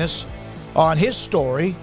witness on his story.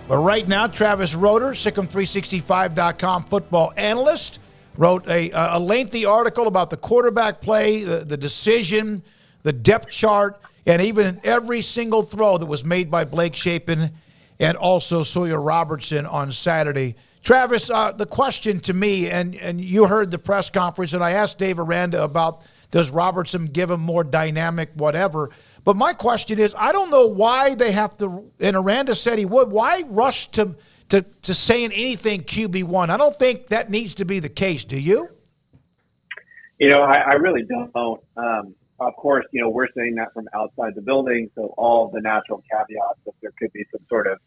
But right now, Travis Roeder, SicEm365.com football analyst, wrote a lengthy article about the quarterback play, the decision, the depth chart, and even every single throw that was made by Blake Shapen and also Sawyer Robertson on Saturday. Travis, the question to me, and you heard the press conference, and I asked Dave Aranda about does Robertson give him more dynamic whatever. But my question is, I don't know why they have to, and Aranda said he would, why rush to saying anything QB1? I don't think that needs to be the case. Do you? I really don't. Of course, we're saying that from outside the building, so all the natural caveats that there could be some sort of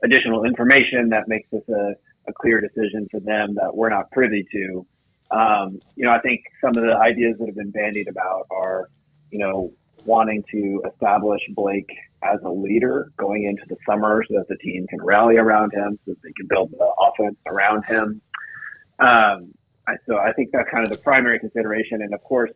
additional information that makes this a clear decision for them that we're not privy to. I think some of the ideas that have been bandied about are, wanting to establish Blake as a leader going into the summer so that the team can rally around him, so that they can build the offense around him. So I think that's kind of the primary consideration. And of course,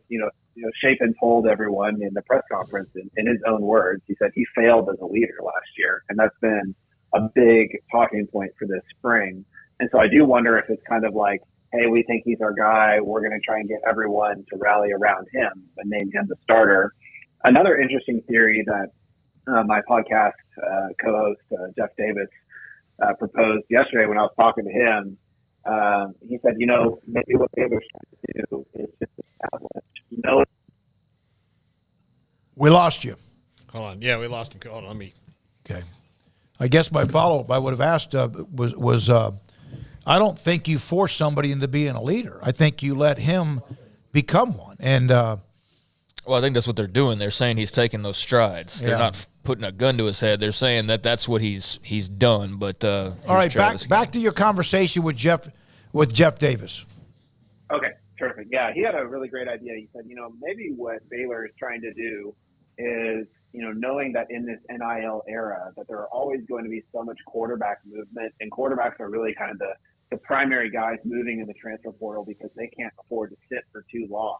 Shapen told everyone in the press conference in his own words, he said he failed as a leader last year. And that's been a big talking point for this spring. And so I do wonder if it's kind of like, hey, we think he's our guy. We're going to try and get everyone to rally around him and name him the starter. Another interesting theory that my podcast co-host, Jeff Davis, proposed yesterday when I was talking to him, he said, maybe what Baylor's trying to do is just establish, We lost you. Hold on. Yeah, we lost him. Hold on, let me. Okay. I guess my follow-up I would have asked was I don't think you force somebody into being a leader. I think you let him become one. And well, I think that's what they're doing. They're saying he's taking those strides. They're not putting a gun to his head. They're saying that's what he's done. But all right, back to your conversation with Jeff Davis. Okay, terrific. Yeah, he had a really great idea. He said, maybe what Baylor is trying to do is, knowing that in this NIL era that there are always going to be so much quarterback movement, and quarterbacks are really kind of the primary guys moving in the transfer portal because they can't afford to sit for too long.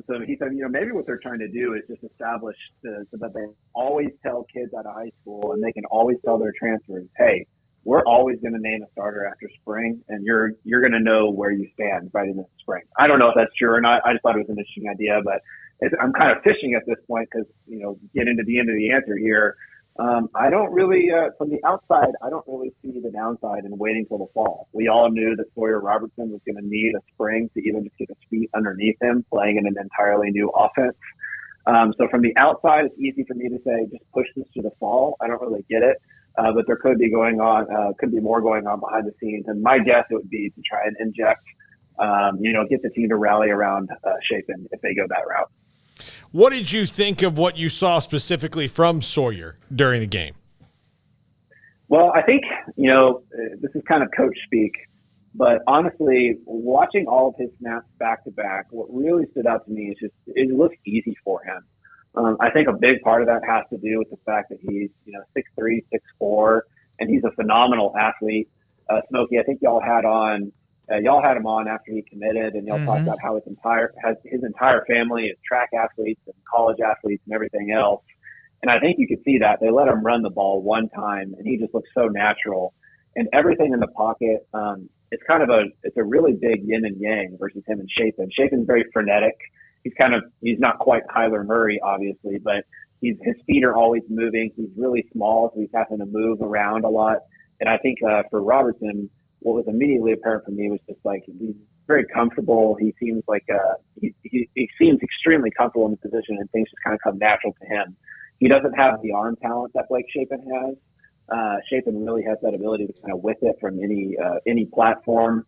So he said, maybe what they're trying to do is just establish so that they always tell kids out of high school and they can always tell their transfers, hey, we're always going to name a starter after spring, and you're going to know where you stand by the end of spring. I don't know if that's true or not. I just thought it was an interesting idea, but I'm kind of fishing at this point because, get into the end of the answer here. I don't really, from the outside, I don't really see the downside in waiting till the fall. We all knew that Sawyer Robertson was going to need a spring to even just get his feet underneath him, playing in an entirely new offense. So from the outside, it's easy for me to say, just push this to the fall. I don't really get it. But there could be more going on behind the scenes. And my guess it would be to try and inject, get the team to rally around Shapen if they go that route. What did you think of what you saw specifically from Sawyer during the game? Well, I think, this is kind of coach speak, but honestly, watching all of his snaps back to back, what really stood out to me is just it looks easy for him. I think a big part of that has to do with the fact that he's, 6'3", 6'4", and he's a phenomenal athlete. Smokey, I think y'all had him on after he committed, and y'all talked about how his entire family is track athletes and college athletes and everything else. And I think you could see that they let him run the ball one time, and he just looks so natural. And everything in the pocket, it's a really big yin and yang versus him and Shapen. Shapen's very frenetic. He's not quite Kyler Murray, obviously, but his feet are always moving. He's really small, so he's having to move around a lot. And I think for Robertson, what was immediately apparent for me was just like he's very comfortable. He seems like he seems extremely comfortable in the position, and things just kind of come natural to him. He doesn't have the arm talent that Blake Shapen has. Shapen really has that ability to kind of whip it from any platform.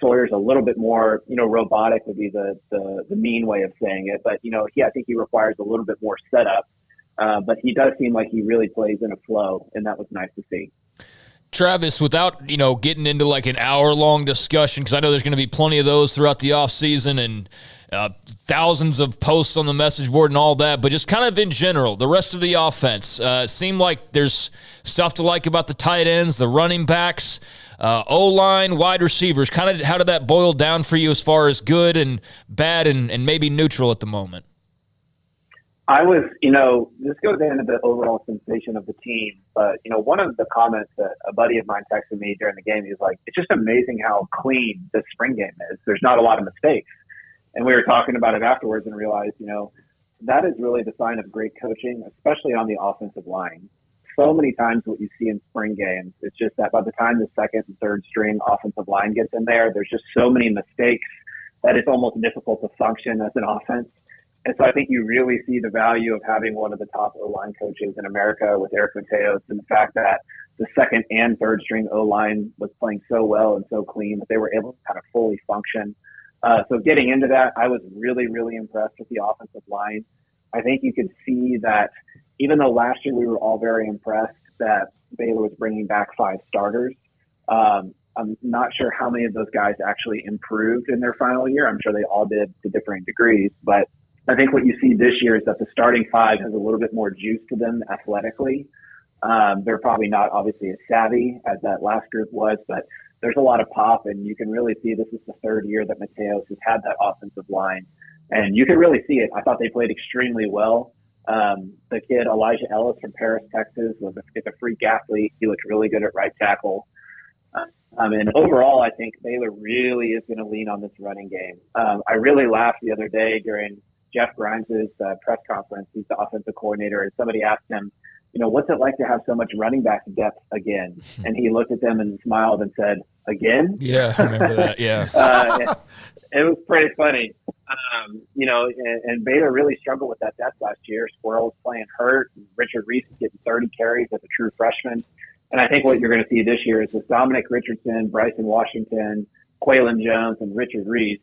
Sawyer's a little bit more, robotic would be the mean way of saying it, but I think he requires a little bit more setup. But he does seem like he really plays in a flow, and that was nice to see. Travis, without, getting into like an hour-long discussion, because I know there's going to be plenty of those throughout the offseason and thousands of posts on the message board and all that, but just kind of in general, the rest of the offense, it seemed like there's stuff to like about the tight ends, the running backs, O-line, wide receivers. Kind of how did that boil down for you as far as good and bad and maybe neutral at the moment? I was, this goes into the overall sensation of the team. But, one of the comments that a buddy of mine texted me during the game, he was like, it's just amazing how clean this spring game is. There's not a lot of mistakes. And we were talking about it afterwards and realized, that is really the sign of great coaching, especially on the offensive line. So many times what you see in spring games, it's just that by the time the second and third string offensive line gets in there, there's just so many mistakes that it's almost difficult to function as an offense. And so I think you really see the value of having one of the top O-line coaches in America with Eric Mateos, and the fact that the second and third string O-line was playing so well and so clean that they were able to kind of fully function. So getting into that, I was really, really impressed with the offensive line. I think you could see that even though last year we were all very impressed that Baylor was bringing back 5 starters, I'm not sure how many of those guys actually improved in their final year. I'm sure they all did to differing degrees, but I think what you see this year is that the starting 5 has a little bit more juice to them athletically. They're probably not obviously as savvy as that last group was, but there's a lot of pop, and you can really see this is the third year that Mateos has had that offensive line, and you can really see it. I thought they played extremely well. The kid, Elijah Ellis from Paris, Texas, is a freak athlete. He looked really good at right tackle. And overall, I think Baylor really is going to lean on this running game. I really laughed the other day during Jeff Grimes' press conference. He's the offensive coordinator, and somebody asked him, what's it like to have so much running back depth again? And he looked at them and smiled and said, again? Yeah, I remember that, yeah. It was pretty funny. And Baylor really struggled with that depth last year. Squirrel was playing hurt. Richard Reese is getting 30 carries as a true freshman. And I think what you're going to see this year is with Dominic Richardson, Bryson Washington, Quaylen Jones, and Richard Reese,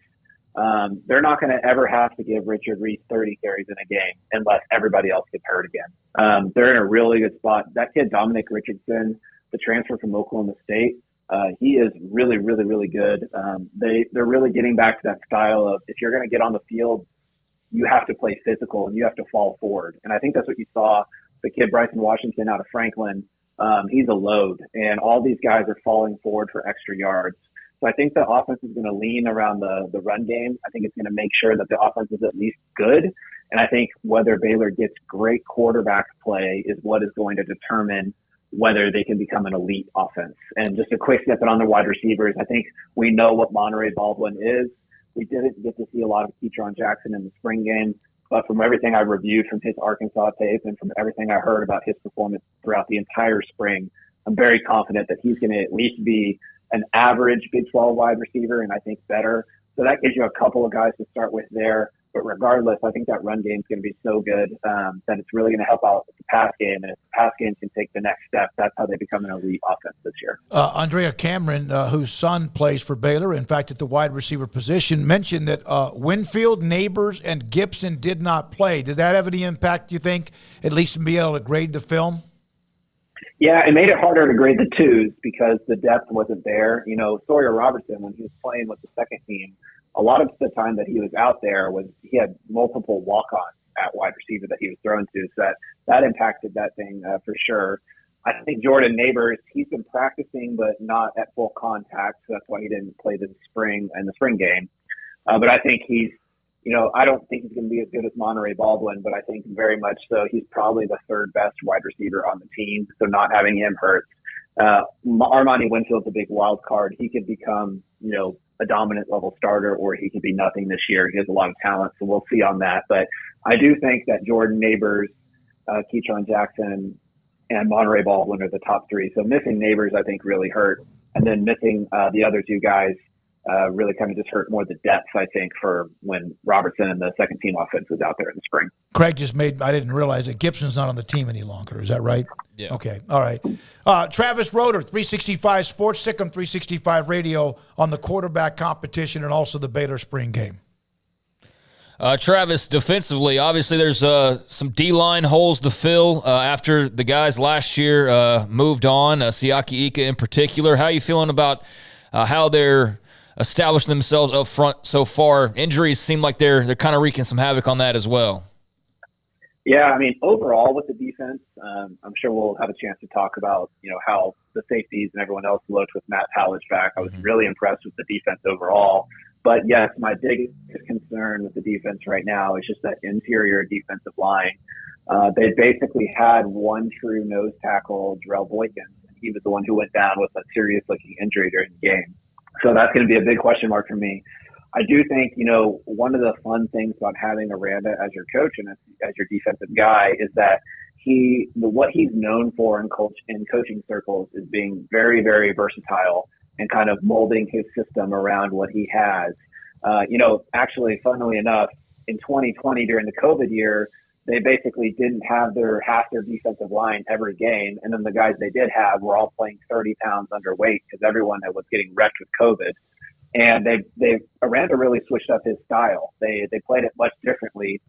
they're not going to ever have to give Richard Reese 30 carries in a game unless everybody else gets hurt again. They're in a really good spot. That kid, Dominic Richardson, the transfer from Oklahoma State, he is really, really, really good. They're really getting back to that style of, if you're going to get on the field, you have to play physical and you have to fall forward. And I think that's what you saw. The kid, Bryson Washington out of Franklin, he's a load, and all these guys are falling forward for extra yards. So I think the offense is going to lean around the run game. I think it's going to make sure that the offense is at least good. And I think whether Baylor gets great quarterback play is what is going to determine whether they can become an elite offense. And just a quick step on the wide receivers, I think we know what Monterey Baldwin is. We didn't get to see a lot of Keyshawn Jackson in the spring game, but from everything I reviewed from his Arkansas tape and from everything I heard about his performance throughout the entire spring, I'm very confident that he's going to at least be an average Big 12 wide receiver, and I think better. So that gives you a couple of guys to start with there. But regardless, I think that run game is going to be so good that it's really going to help out with the pass game. And if the pass game can take the next step, that's how they become an elite offense this year. Andrea Cameron, whose son plays for Baylor, in fact, at the wide receiver position, mentioned that Winfield, Neighbors, and Gibson did not play. Did that have any impact, you think, at least in being able to grade the film? Yeah, it made it harder to grade the twos because the depth wasn't there. Sawyer Robertson, when he was playing with the second team, a lot of the time that he was out there he had multiple walk-ons at wide receiver that he was throwing to. So that impacted that thing for sure. I think Jordan Neighbors, he's been practicing, but not at full contact. So that's why he didn't play in the spring game. But I think I don't think he's going to be as good as Monterey Baldwin, but I think very much so he's probably the third best wide receiver on the team. So not having him hurt. Armani Winfield's a big wild card. He could become, a dominant level starter, or he could be nothing this year. He has a lot of talent, so we'll see on that. But I do think that Jordan Neighbors, Keyshawn Jackson, and Monterey Baldwin are the top 3. So missing Neighbors, I think, really hurt. And then missing the other 2 guys really kind of just hurt more the depth, I think, for when Robertson and the second team offense was out there in the spring. Craig I didn't realize that Gibson's not on the team any longer. Is that right? Yeah. Okay. All right. Travis Roeder, 365 Sports, SicEm365 Radio on the quarterback competition and also the Baylor Spring Game. Travis, defensively, obviously there's some D-line holes to fill after the guys last year moved on, Siaki Ika in particular. How are you feeling about how they're establishing themselves up front so far? Injuries seem like they're kind of wreaking some havoc on that as well. Yeah, I mean, overall with the defense, I'm sure we'll have a chance to talk about, how the safeties and everyone else looked with Matt Howledge back. I was really impressed with the defense overall. But yes, my biggest concern with the defense right now is just that interior defensive line. They basically had one true nose tackle, Jarrell Boykins. He was the one who went down with a serious-looking injury during the game. So that's going to be a big question mark for me. I do think, one of the fun things about having Aranda as your coach and as your defensive guy is that what he's known for in coaching circles is being very, very versatile and kind of molding his system around what he has. Actually, funnily enough, in 2020 during the COVID year, they basically didn't have half their defensive line every game. And then the guys they did have were all playing 30 pounds underweight because everyone that was getting wrecked with COVID. And Aranda really switched up his style. They played it much differently.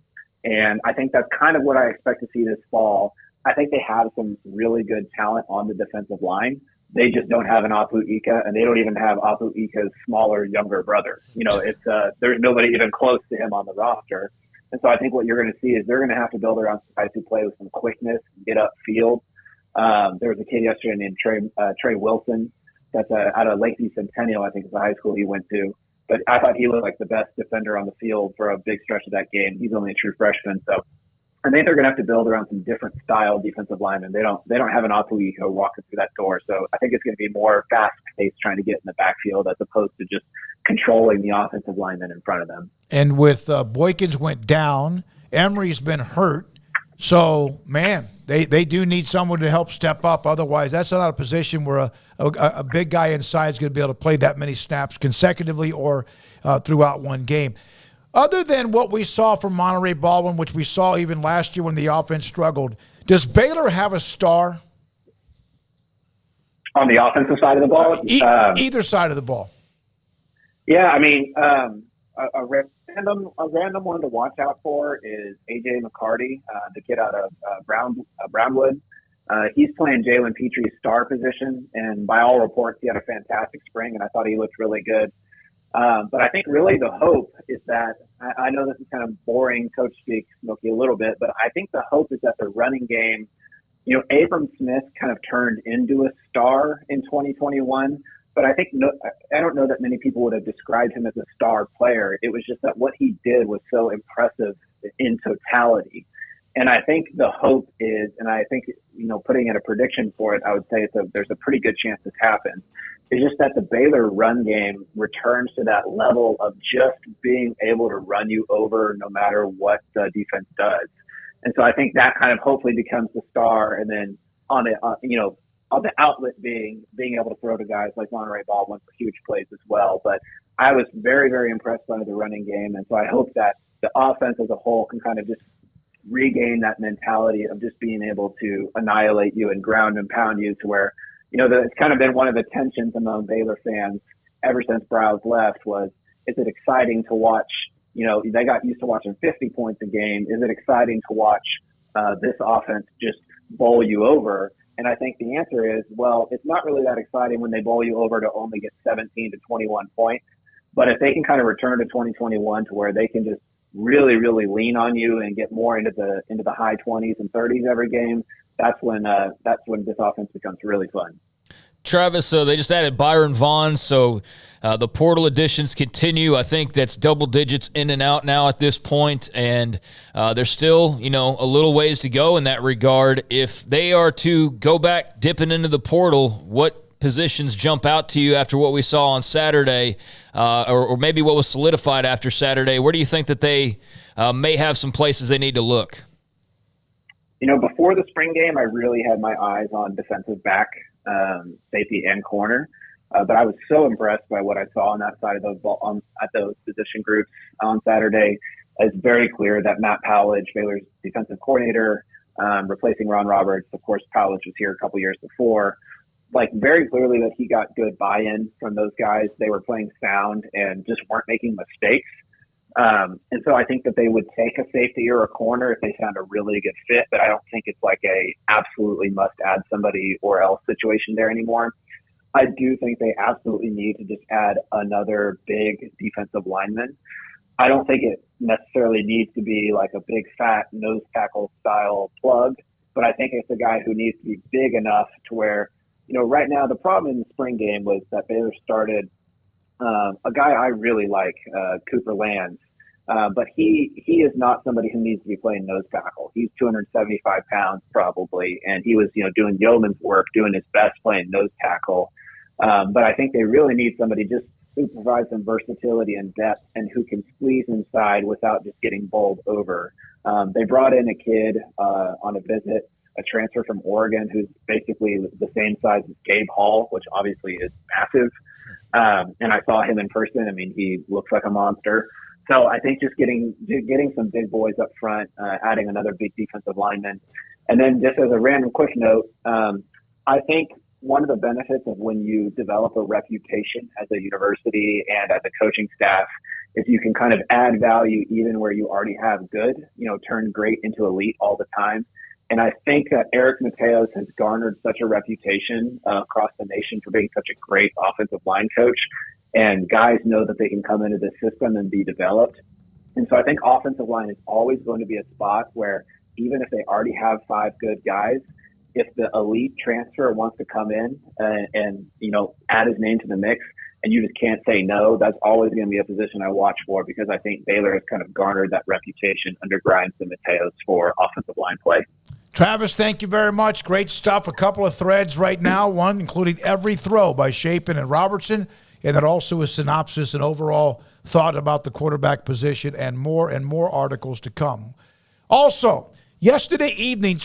And I think that's kind of what I expect to see this fall. I think they have some really good talent on the defensive line. They just don't have an Apu Ika, and they don't even have Apu Ika's smaller, younger brother. There's nobody even close to him on the roster. And so I think what you're going to see is they're going to have to build around some guys who play with some quickness, get upfield. There was a kid yesterday named Trey Wilson that's out of Lakeview Centennial, I think is the high school he went to. But I thought he looked like the best defender on the field for a big stretch of that game. He's only a true freshman. So I think they're going to have to build around some different style defensive linemen. They don't have an Apu Ika walking through that door. So I think it's going to be more fast-paced trying to get in the backfield as opposed to just controlling the offensive linemen in front of them. And with Boykins went down, Emery's been hurt. So, man, they do need someone to help step up. Otherwise, that's not a position where a big guy inside is going to be able to play that many snaps consecutively or throughout one game. Other than what we saw from Monterey Baldwin, which we saw even last year when the offense struggled, does Baylor have a star? On the offensive side of the ball? Either side of the ball. Yeah, I mean, a random one to watch out for is A.J. McCarty, the kid out of Brownwood. He's playing Jalen Petrie's star position, and by all reports, he had a fantastic spring, and I thought he looked really good. But I think really the hope is that I know this is kind of boring coach speak, Smokey, a little bit, but I think the hope is that the running game, Abram Smith kind of turned into a star in 2021, but I don't know that many people would have described him as a star player. It was just that what he did was so impressive in totality. And I think the hope is, and I think, putting in a prediction for it, I would say there's a pretty good chance this happens. It's just that the Baylor run game returns to that level of just being able to run you over no matter what the defense does. And so I think that kind of hopefully becomes the star. And then on the outlet being able to throw to guys like Monterey Baldwin for huge plays as well. But I was very, very impressed by the running game. And so I hope that the offense as a whole can kind of just regain that mentality of just being able to annihilate you and ground and pound you to where, it's kind of been one of the tensions among Baylor fans ever since Browse left was, is it exciting to watch, they got used to watching 50 points a game. Is it exciting to watch this offense just bowl you over? And I think the answer is, well, it's not really that exciting when they bowl you over to only get 17 to 21 points. But if they can kind of return to 2021 to where they can just really, really lean on you and get more into the high 20s and 30s every game, that's when this offense becomes really fun. Travis, they just added Byron Vaughn, so the portal additions continue. I think that's double digits in and out now at this point, and there's still, a little ways to go in that regard. If they are to go back dipping into the portal, what positions jump out to you after what we saw on Saturday, or maybe what was solidified after Saturday? Where do you think that they may have some places they need to look? Before the spring game, I really had my eyes on defensive back, safety, and corner. But I was so impressed by what I saw on that side of at those position groups on Saturday. It's very clear that Matt Powledge, Baylor's defensive coordinator, replacing Ron Roberts. Of course, Powledge was here a couple years before. Very clearly that he got good buy-in from those guys. They were playing sound and just weren't making mistakes. And so I think that they would take a safety or a corner if they found a really good fit, but I don't think it's like a absolutely must add somebody or else situation there anymore. I do think they absolutely need to just add another big defensive lineman. I don't think it necessarily needs to be like a big fat nose tackle style plug, but I think it's a guy who needs to be big enough to where, right now the problem in the spring game was that Baylor started a guy I really like, Cooper Lands. But he is not somebody who needs to be playing nose tackle. He's 275 pounds probably, and he was, doing yeoman's work, doing his best playing nose tackle. But I think they really need somebody just who provides some versatility and depth and who can squeeze inside without just getting bowled over. They brought in a kid on a visit, a transfer from Oregon, who's basically the same size as Gabe Hall, which obviously is massive. And I saw him in person. I mean, he looks like a monster. So I think just getting some big boys up front, adding another big defensive lineman. And then just as a random quick note, I think one of the benefits of when you develop a reputation as a university and as a coaching staff is you can kind of add value even where you already have good, turn great into elite all the time. And I think that Eric Mateos has garnered such a reputation across the nation for being such a great offensive line coach. And guys know that they can come into the system and be developed. And so I think offensive line is always going to be a spot where even if they already have 5 good guys, if the elite transfer wants to come in and add his name to the mix and you just can't say no, that's always going to be a position I watch for, because I think Baylor has kind of garnered that reputation under Grimes and Mateos for offensive line play. Travis, thank you very much. Great stuff. A couple of threads right now, one including every throw by Chapin and Robertson, and then also a synopsis and overall thought about the quarterback position, and more articles to come. Also, yesterday evening,